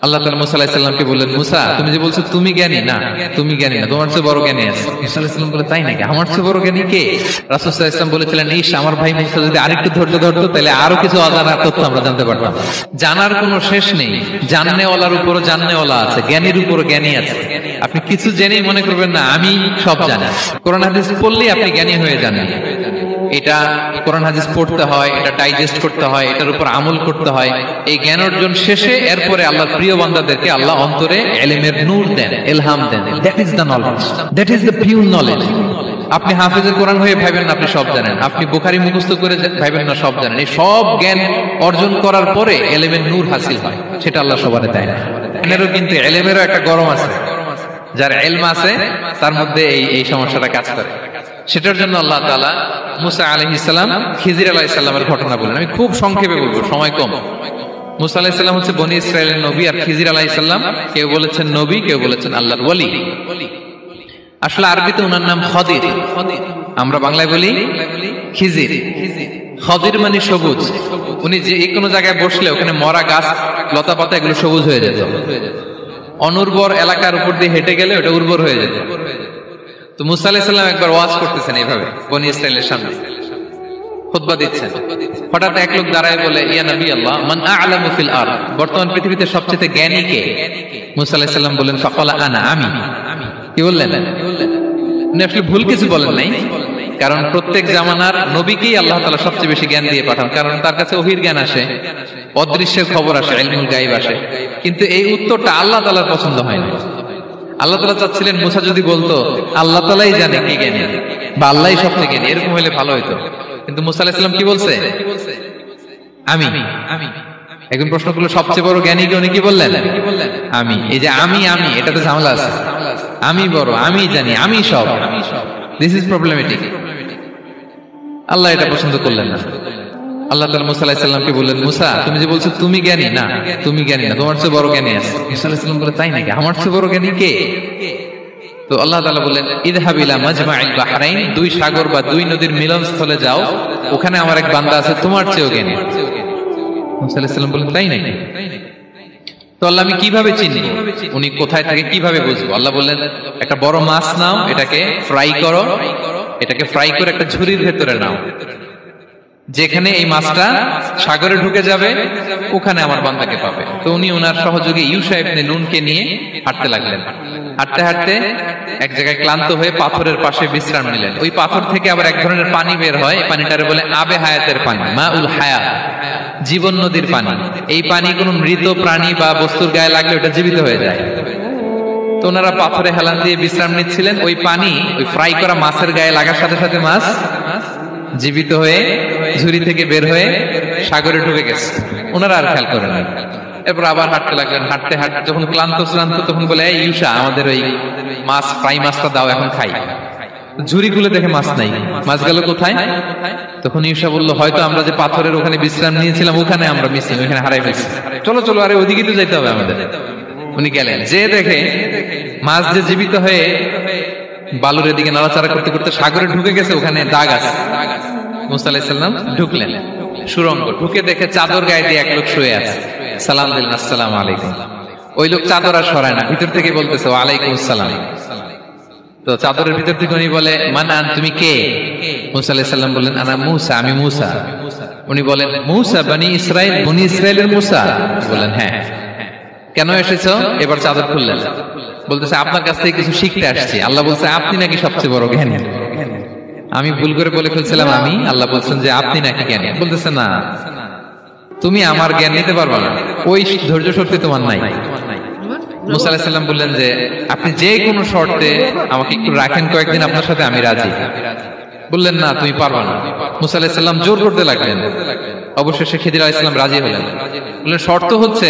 আল্লাহ তাআলা মুসা আলাইহিস সালামকে বললেন, মুসা তুমি যে বলছো তুমি জ্ঞানী, না তুমি জ্ঞানী না, তোমার চেয়ে বড় জ্ঞানী আছে। মুসা আলাইহিস সালাম বলে, তাই নাকি? আমার চেয়ে বড় জ্ঞানী কে? রাসূল সাল্লাল্লাহু আলাইহি ওয়াসাল্লাম বলেছিলেন, ইস আমার ভাই মুসা যদি আরেকটু ধৈর্য ধরতো তাহলে আরো কিছু অজানা তথ্য আমরা জানতে পারতাম। জানার কোনো শেষ নেই, জাননেওয়ালার উপরও জাননেওয়ালা আছে, জ্ঞানীর উপরও জ্ঞানী আছে। আপনি কিছু জেনেই মনে করবেন না আমি সব জানি। কোরআন হাদিস পড়লেই আপনি জ্ঞানী হয়ে যান। এটা কোরআন হাদিস পড়তে হয়, এটা ডাইজেস্ট করতে হয়, এটার উপর আমল করতে হয়। এই জ্ঞান অর্জন শেষে এরপরে আল্লাহর প্রিয় বান্দাদেরকে আল্লাহ অন্তরে ইলমের নূর দেন, ইলহাম দেন। That is the knowledge, that is the pure knowledge. আপনি হাফেজে কোরআন হয়ে ভাবেন না আপনি সব জানেন, আপনি বুখারী মুখস্থ করে ভাবেন না সব জানেন। এই সব জ্ঞান অর্জন করার পরে ইলমের নূর হাসিল হয়, সেটা আল্লাহ সবারে দেয় না। জ্ঞানেরও কিন্তু ইলমেরও একটা গরম আছে, যার ইলম আছে তার মধ্যে এই সমস্যাটা কাজ করে। সেটার জন্য আল্লাহ তাআলা মুসা আলাইহিস সালাম, খিজির আলাইহিস সালামের ঘটনা বলেন। আমি খুব সংক্ষেপে বলবো, সময় কম। মুসা আলাইহিস সালাম হচ্ছে বনি ইসরাইলের নবী, আর খিজির আলাইহিস সালাম কেউ বলেছেন নবী, কেউ বলেছেন আল্লাহর ওলি। আসলে আরবিতে ওনার নাম খদির, আমরা বাংলায় বলি খিজির। খদির মানে সবুজ। উনি যে কোনো জায়গায় বসলে ওখানে মরা গাছ লতা পাতা এগুলো সবুজ হয়ে যেত। অনুর্বর এলাকার উপর দিয়ে হেঁটে গেলে ওটা উর্বর হয়ে যেত। তো মুসা আলাইহিস সালাম একবার ওয়াজ করতেছেন এইভাবে বনি ইসরাইলের সামনে, খুতবা দিচ্ছেন। হঠাৎ এক লোক দাঁড়ায় বলে, ইয়া নবী আল্লাহ, মান আ'লামু ফিল আরদ, বর্তমান পৃথিবীতে সবচেয়ে জ্ঞানী কে? মুসা আলাইহিস সালাম বলেন, ফাকালা আনা, আমি। কি বললেন? উনি আসলে ভুল কিছু বলেন নাই, কারণ প্রত্যেক জামানার নবীকেই আল্লাহ তাআলা সবচেয়ে বেশি জ্ঞান দিয়ে পাঠান, কারণ তার কাছে ওহীর জ্ঞান আসে, অদৃশ্যের খবর আসে, ইলমুল গায়ব আসে। কিন্তু এই উত্তরটা আল্লাহ তাআলার পছন্দ হয় না। আল্লাহ তাআলা চাচ্ছিলেন মুসা যদি বলতো আল্লাহ তাআলাই জানে কে জ্ঞানী বা আল্লাহই সবচেয়ে জ্ঞানী, এরকম হলে ভালো হতো। কিন্তু মুসা আলাইহিস সালাম কি বলছে? আমি। একজন প্রশ্ন করলো, সবচেয়ে বড় জ্ঞানী কে? উনি কি বললেন? আমি। এই যে আমি এটাতে ঝামেলা আছে। আমি বড়, আমি জানি, আমি সব। This is problematic. আল্লাহ এটা পছন্দ করলেন না। আল্লাহ তাআলা মুসা আলাইহিস সালামকে বললেন, মুসা তুমি যে বলছো তুমি জ্ঞানী, না তুমি জ্ঞানী না, তোমার চেয়ে বড় জ্ঞানী আছে। মুসা আলাইহিস সালাম বলে, তাই নাকি? আমার চেয়ে বড় জ্ঞানী কে? তো আল্লাহ তাআলা বললেন, ইযহাব ইলা মাজমাইল বাহরাইন, দুই সাগর বা দুই নদীর মিলনস্থলে যাও, ওখানে আমার এক বান্দা আছে তোমার চেয়েও জ্ঞানী। মুসা আলাইহিস সালাম বললেন, তাই নাকি? তো আল্লাহ, আমি কিভাবে চিনি উনি কোথায় থাকে, কিভাবে বুঝবো? আল্লাহ বললেন, একটা বড় মাছ নাও, এটাকে ফ্রাই করো, এটাকে ফ্রাই করে একটা ঝুড়ির ভেতরে নাও, যেখানে এই মাছটা সাগরে ঢুকে যাবে ওখানে আমার বান্দাকে পাবে। তো উনি ওনার সহযোগী ইউশা ইবনে নুনকে নিয়ে হাঁটতে লাগলেন। হাঁটতে হাঁটতে এক জায়গায় ক্লান্ত হয়ে পাথরের পাশে বিশ্রাম নিলেন। ওই পাথর থেকে আবার এক ধরনের পানি বের হয়, এই পানিটারে বলে আবে হায়াতের পানি, মাউল হায়াত, জীবন নদীর পানি। এই পানি কোন মৃত প্রাণী বা বস্তুর গায়ে লাগলে ওটা জীবিত হয়ে যায়। তো ওনারা পাথরে হেলান দিয়ে বিশ্রাম নিচ্ছিলেন। ওই পানি ওই ফ্রাই করা মাছের গায়ে লাগার সাথে সাথে মাছ জীবিত হয়ে ঝুড়ি থেকে বের হয়ে সাগরে ঢুকে গেছে। ওনারা আর খেয়াল করেন না। এরপর আবার হাঁটতে লাগলেন। হাঁটতে হাঁটতে যখন ক্লান্ত তখন বলে, এই ইউশা, আমাদের ওই মাছ ফ্রাই মাছটা দাও, এখন খাই। ঝুড়ি খুলে দেখে মাছ নাই। মাছ গেল কোথায়? তখন ইউশা বলল, হয়তো আমরা যে পাথরের ওখানে বিশ্রাম নিয়েছিলাম ওখানে আমরা মিসিং, ওখানে হারাই ফেলছি। চলো চলো, আরে ওদিকে তো যেতে হবে আমাদের। উনি গেলেন, যে দেখে মাছ যে জীবিত হয়ে বালুর এদিকে নাড়াচাড়া করতে করতে সাগরে ঢুকে গেছে, ওখানে দাগ আছে। মুসা আলাইহিস সালাম ঢুকলেন সুড়ঙ্গ, ঢুকে দেখে চাদর গায়ে দিয়ে এক লোক শুয়ে আছে। সালাম দিলেন, আসসালামু আলাইকুম। ওই লোক চাদর আর সরায় না, ভিতর থেকে বলতেছে, ওয়ালাইকুম আসসালাম। তো চাদরের ভিতর থেকে উনি বলে, মানান, তুমি কে? মুসা আলাইহিস সালাম বললেন, আনা মুসা, আমি মুসা। উনি বলেন, মুসা বনি ইসরাইল, বনি ইসরাইলের মুসা? বললেন, হ্যাঁ। কেন এসেছো? এবার চাদর খুললেন। বলতেছে, আপনার কাছ থেকে কিছু শিখতে আসছি। আল্লাহ বলছে, আপনি নাকি সবচেয়ে বড় জ্ঞানী। আমি ভুল করে বলে ফেলছিলাম আমি। আল্লাহ বলছেন যে আপনি নাকি জ্ঞানী। বলতেছে, না, তুমি আমার জ্ঞান নিতে পারবে না, ওই ধৈর্য শক্তি তোমার নাই। মুসা আলাইহিস সালাম বললেন যে, আপনি যে কোনো শর্তে আমাকে একটু রাখেন কয়েকদিন, আপনার সাথে আমি রাজি। বললেন, না, তুমি পারবে না। মুসা আলাইহিস সালাম জোর করতে লাগলেন। অবশেষে খিজির আলাইহিস সালাম রাজি হলেন। বললেন, শর্ত হচ্ছে